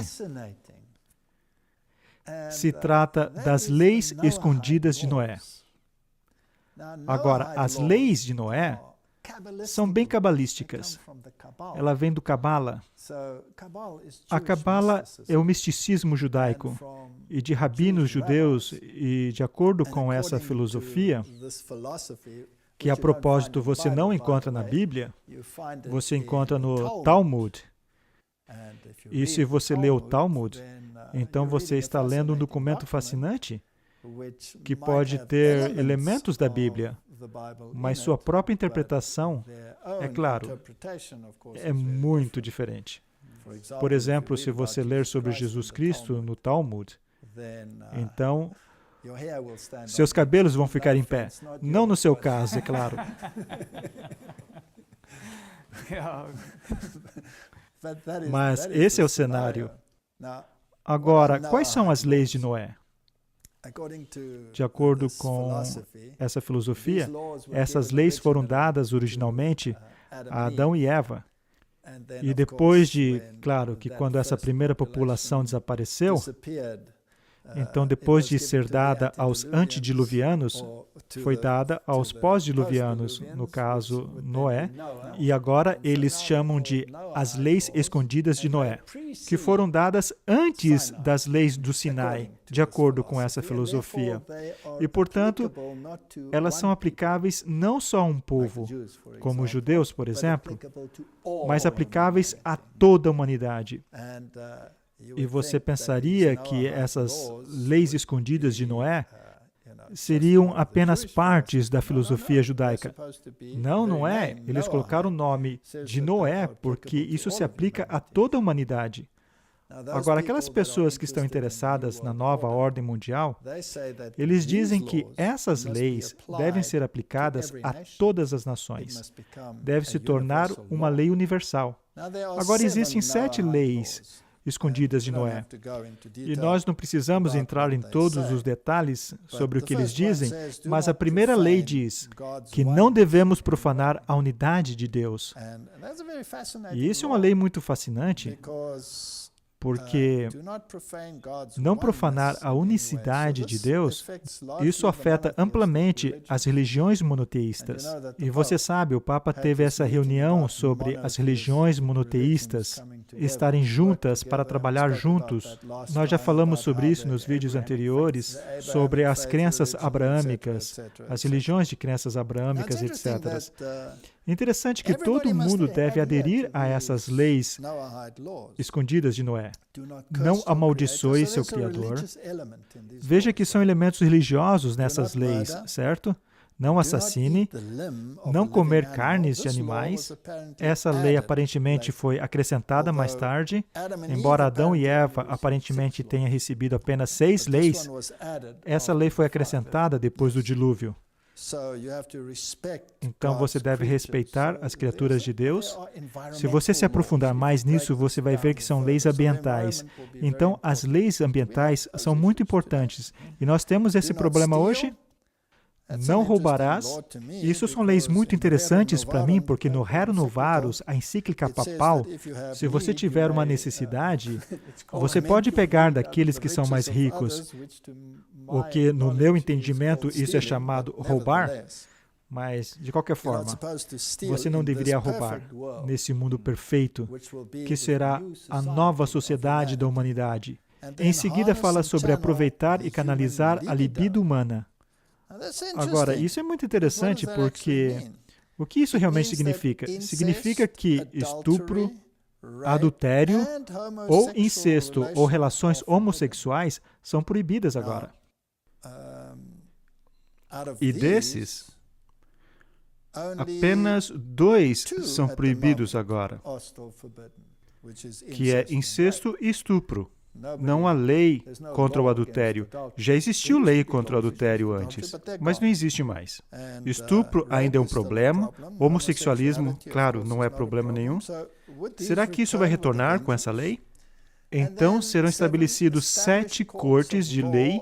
[SPEAKER 2] Se trata das leis escondidas de Noé. Agora, as leis de Noé são bem cabalísticas. Ela vem do Cabala. A Cabala é o misticismo judaico. E de rabinos judeus, e de acordo com essa filosofia, que a propósito você não encontra na Bíblia, você encontra no Talmud. E se você lê o Talmud, então você está lendo um documento fascinante que pode ter elementos da Bíblia, mas sua própria interpretação, é claro, é muito diferente. Por exemplo, se você ler sobre Jesus Cristo no Talmud, então seus cabelos vão ficar em pé. Não no seu caso, é claro. Mas esse é o cenário. Agora, quais são as leis de Noé? De acordo com essa filosofia, essas leis foram dadas originalmente a Adão e Eva. E depois de, claro, que quando essa primeira população desapareceu, então depois de ser dada aos antediluvianos, foi dada aos pós-diluvianos, no caso Noé, e agora eles chamam de as leis escondidas de Noé, que foram dadas antes das leis do Sinai, de acordo com essa filosofia. E, portanto, elas são aplicáveis não só a um povo, como os judeus, por exemplo, mas aplicáveis a toda a humanidade. E você pensaria que essas leis escondidas de Noé seriam apenas partes da filosofia judaica. Não, não é. Eles colocaram o nome de Noé porque isso se aplica a toda a humanidade. Agora, aquelas pessoas que estão interessadas na nova ordem mundial, eles dizem que essas leis devem ser aplicadas a todas as nações. Deve se tornar uma lei universal. Agora, existem 7 leis escondidas de Noé. E nós não precisamos entrar em todos os detalhes sobre o que eles dizem, mas a primeira lei diz que não devemos profanar a unidade de Deus. E isso é uma lei muito fascinante, porque não profanar a unicidade de Deus, isso afeta amplamente as religiões monoteístas. E você sabe, o Papa teve essa reunião sobre as religiões monoteístas estarem juntas para trabalhar juntos. Nós já falamos sobre isso nos vídeos anteriores, sobre as crenças abraâmicas, as religiões de crenças abraâmicas, etc. Interessante que todo mundo deve aderir a essas leis escondidas de Noé. Não amaldiçoe seu Criador. Veja que são elementos religiosos nessas leis, certo? Não assassine, não comer carnes de animais. Essa lei aparentemente foi acrescentada mais tarde. Embora Adão e Eva aparentemente tenham recebido apenas 6 leis, essa lei foi acrescentada depois do dilúvio. Então você deve respeitar as criaturas de Deus. Se você se aprofundar mais nisso, você vai ver que são leis ambientais. Então, as leis ambientais são muito importantes. E nós temos esse problema hoje. Não roubarás. Isso são leis muito interessantes para mim, porque no Rerum Novarum, a encíclica papal, se você tiver uma necessidade, você pode pegar daqueles que são mais ricos, o que, no meu entendimento, isso é chamado roubar, mas, de qualquer forma, você não deveria roubar nesse mundo perfeito, que será a nova sociedade da humanidade. Em seguida, fala sobre aproveitar e canalizar a libido humana. Agora, isso é muito interessante porque o que isso realmente significa? Significa que estupro, adultério ou incesto ou relações homossexuais são proibidas agora. E desses, apenas 2 são proibidos agora, que é incesto e estupro. Não há lei contra o adultério. Já existiu lei contra o adultério antes, mas não existe mais. Estupro ainda é um problema. Homossexualismo, claro, não é problema nenhum. Será que isso vai retornar com essa lei? Então serão estabelecidos 7 cortes de lei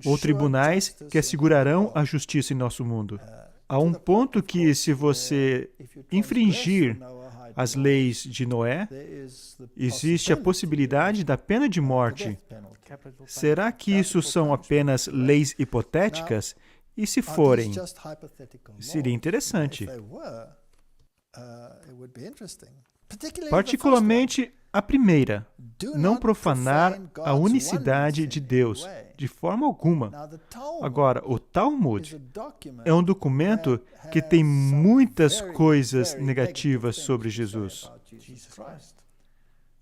[SPEAKER 2] ou tribunais que assegurarão a justiça em nosso mundo. Há um ponto que, se você infringir as leis de Noé, existe a possibilidade da pena de morte. Será que isso são apenas leis hipotéticas? E se forem, seria interessante. Particularmente a primeira, não profanar a unicidade de Deus, de forma alguma. Agora, o Talmud é um documento que tem muitas coisas negativas sobre Jesus.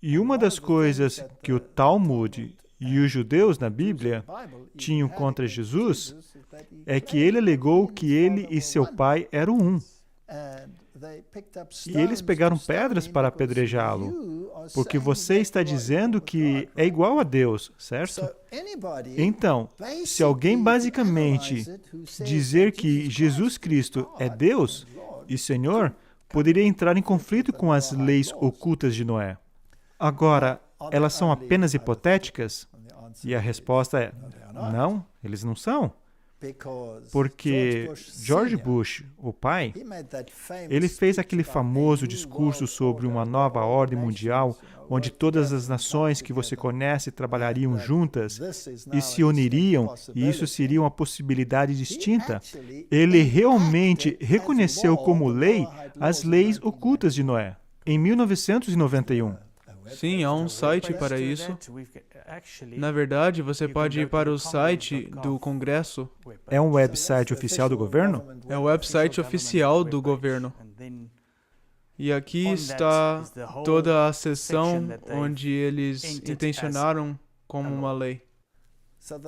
[SPEAKER 2] E uma das coisas que o Talmud e os judeus na Bíblia tinham contra Jesus é que ele alegou que ele e seu pai eram um. E eles pegaram pedras para apedrejá-lo, porque você está dizendo que é igual a Deus, certo? Então, se alguém basicamente dizer que Jesus Cristo é Deus e Senhor, poderia entrar em conflito com as leis ocultas de Noé. Agora, elas são apenas hipotéticas? E a resposta é, não, eles não são. Porque George Bush, o pai, ele fez aquele famoso discurso sobre uma nova ordem mundial, onde todas as nações que você conhece trabalhariam juntas e se uniriam, e isso seria uma possibilidade distinta. Ele realmente reconheceu como lei as leis ocultas de Noé, em 1991.
[SPEAKER 1] Sim, há um site para isso. Na verdade, você pode ir para o site do Congresso.
[SPEAKER 2] É um website oficial do governo?
[SPEAKER 1] É o website oficial do governo. E aqui está toda a seção onde eles intencionaram como uma lei.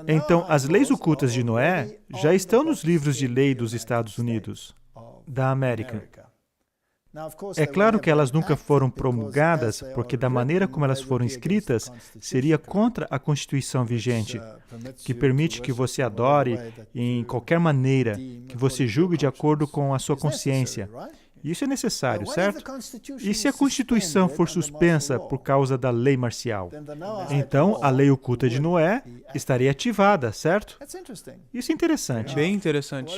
[SPEAKER 2] Então, as leis ocultas de Noé já estão nos livros de lei dos Estados Unidos, da América. É claro que elas nunca foram promulgadas, porque da maneira como elas foram escritas, seria contra a Constituição vigente, que permite que você adore em qualquer maneira, que você julgue de acordo com a sua consciência. Isso é necessário, certo? E se a Constituição for suspensa por causa da lei marcial? Então, a lei oculta de Noé estaria ativada, certo? Isso é interessante.
[SPEAKER 1] Bem interessante.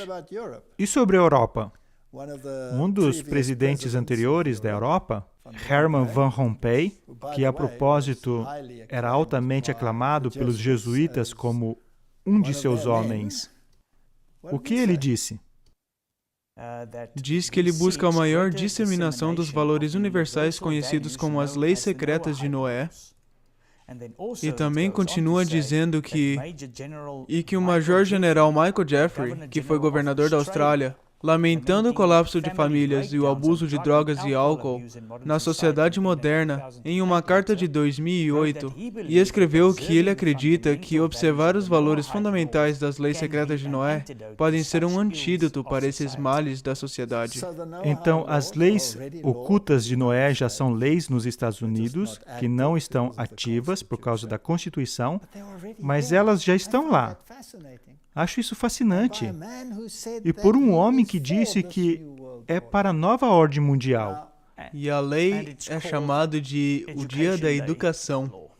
[SPEAKER 2] E sobre a Europa? Um dos presidentes anteriores da Europa, Herman van Rompuy, que a propósito era altamente aclamado pelos jesuítas como um de seus homens, o que ele disse?
[SPEAKER 1] Diz que ele busca a maior disseminação dos valores universais conhecidos como as leis secretas de Noé, e também continua dizendo que o Major-General Michael Jeffrey, que foi governador da Austrália, lamentando o colapso de famílias e o abuso de drogas e álcool na sociedade moderna, em uma carta de 2008, e escreveu que ele acredita que observar os valores fundamentais das leis secretas de Noé podem ser um antídoto para esses males da sociedade.
[SPEAKER 2] Então, as leis ocultas de Noé já são leis nos Estados Unidos, que não estão ativas por causa da Constituição, mas elas já estão lá. Acho isso fascinante. E por um homem que disse que é para a nova ordem mundial.
[SPEAKER 1] E a lei é chamada de o Dia da Educação.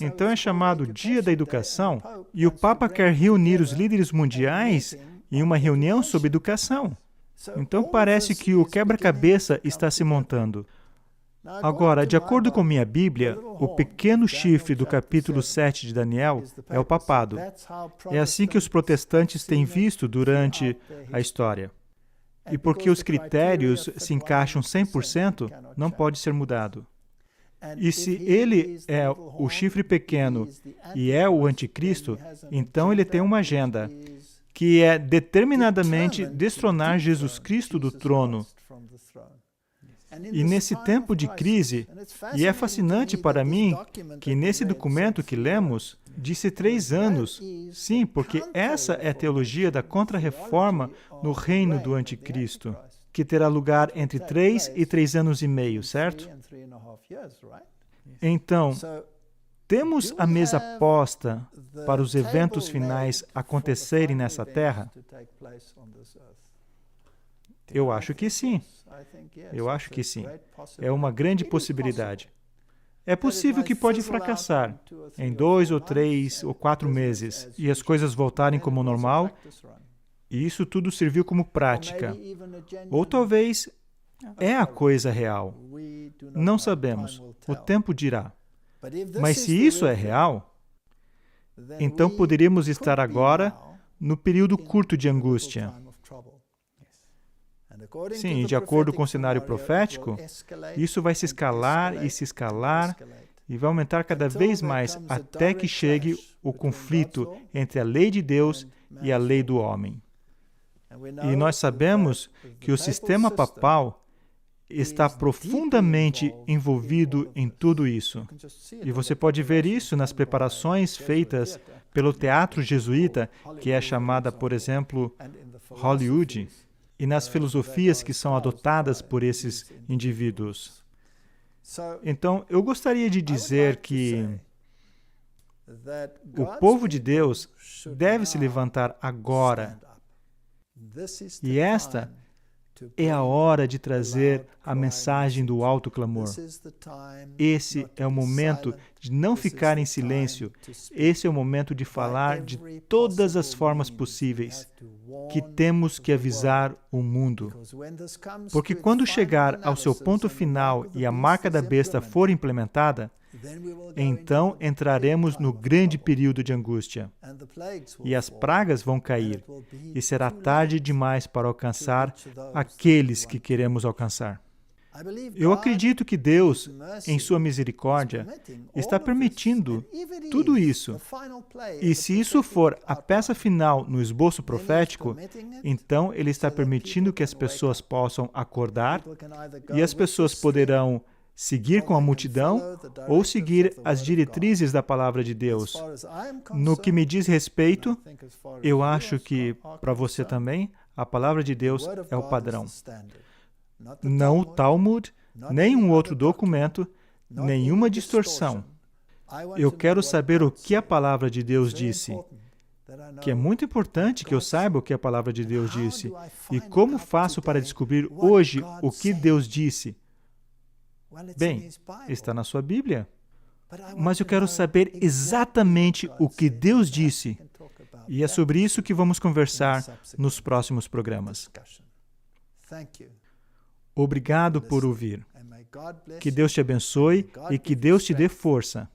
[SPEAKER 2] Então é chamado Dia da Educação. E o Papa quer reunir os líderes mundiais em uma reunião sobre educação. Então parece que o quebra-cabeça está se montando. Agora, de acordo com minha Bíblia, o pequeno chifre do capítulo 7 de Daniel é o papado. É assim que os protestantes têm visto durante a história. E porque os critérios se encaixam 100%, não pode ser mudado. E se ele é o chifre pequeno e é o anticristo, então ele tem uma agenda, que é determinadamente destronar Jesus Cristo do trono. E nesse tempo de crise, e é fascinante para mim que nesse documento que lemos, disse 3 anos. Sim, porque essa é a teologia da contra-reforma no reino do anticristo, que terá lugar entre 3 e 3 anos e meio, certo? Então, temos a mesa posta para os eventos finais acontecerem nessa terra? Eu acho que sim. Eu acho que sim. É uma grande possibilidade. É possível que pode fracassar em 2 ou 3 ou 4 meses e as coisas voltarem como normal, e isso tudo serviu como prática. Ou talvez é a coisa real. Não sabemos. O tempo dirá. Mas se isso é real, então poderíamos estar agora no período curto de angústia. Sim, de acordo com o cenário profético, isso vai se escalar e vai aumentar cada vez mais até que chegue o conflito entre a lei de Deus e a lei do homem. E nós sabemos que o sistema papal está profundamente envolvido em tudo isso. E você pode ver isso nas preparações feitas pelo teatro jesuíta, que é chamada, por exemplo, Hollywood, e nas filosofias que são adotadas por esses indivíduos. Então, eu gostaria de dizer que o povo de Deus deve se levantar agora. E esta é a hora de trazer a mensagem do alto clamor. Esse é o momento de não ficar em silêncio. Esse é o momento de falar de todas as formas possíveis que temos que avisar o mundo. Porque quando chegar ao seu ponto final e a marca da besta for implementada, então entraremos no grande período de angústia. E as pragas vão cair, e será tarde demais para alcançar aqueles que queremos alcançar. Eu acredito que Deus, em sua misericórdia, está permitindo tudo isso. E se isso for a peça final no esboço profético, então Ele está permitindo que as pessoas possam acordar, e as pessoas poderão seguir com a multidão ou seguir as diretrizes da palavra de Deus. No que me diz respeito, eu acho que, para você também, a palavra de Deus é o padrão. Não o Talmud, nem um outro documento, nenhuma distorção. Eu quero saber o que a palavra de Deus disse. Que é muito importante que eu saiba o que a palavra de Deus disse. E como faço para descobrir hoje o que Deus disse? Bem, está na sua Bíblia. Mas eu quero saber exatamente o que Deus disse. E é sobre isso que vamos conversar nos próximos programas. Obrigado por ouvir. Que Deus te abençoe e que Deus te dê força.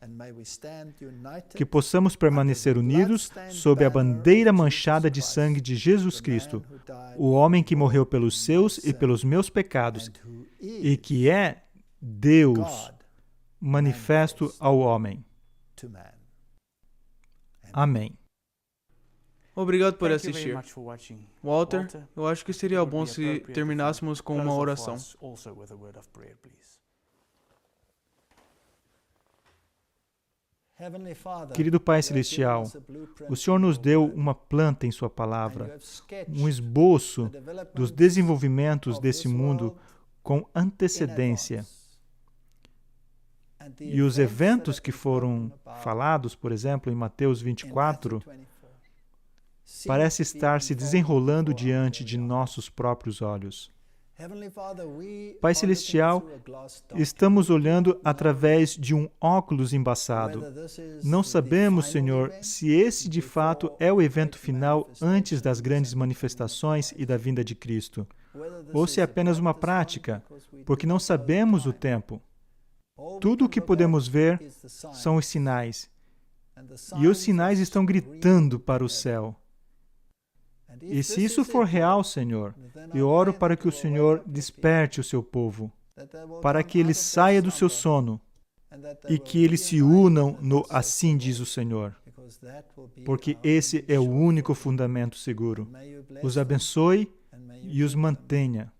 [SPEAKER 2] Que possamos permanecer unidos sob a bandeira manchada de sangue de Jesus Cristo, o homem que morreu pelos seus e pelos meus pecados, e que é Deus manifesto ao homem. Amém.
[SPEAKER 1] Obrigado por assistir. Walter, eu acho que seria bom se terminássemos com uma oração.
[SPEAKER 2] Querido Pai Celestial, o Senhor nos deu uma planta em Sua palavra, um esboço dos desenvolvimentos desse mundo com antecedência. E os eventos que foram falados, por exemplo, em Mateus 24, parece estar se desenrolando diante de nossos próprios olhos. Pai Celestial, estamos olhando através de um óculos embaçado. Não sabemos, Senhor, se esse de fato é o evento final antes das grandes manifestações e da vinda de Cristo, ou se é apenas uma prática, porque não sabemos o tempo. Tudo o que podemos ver são os sinais, e os sinais estão gritando para o céu. E se isso for real, Senhor, eu oro para que o Senhor desperte o seu povo, para que ele saia do seu sono e que eles se unam no assim diz o Senhor, porque esse é o único fundamento seguro. Os abençoe e os mantenha,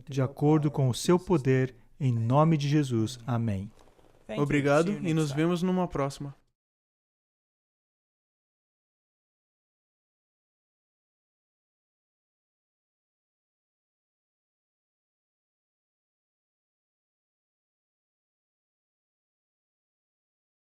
[SPEAKER 2] de acordo com o seu poder, em nome de Jesus. Amém.
[SPEAKER 1] Obrigado e nos vemos numa próxima.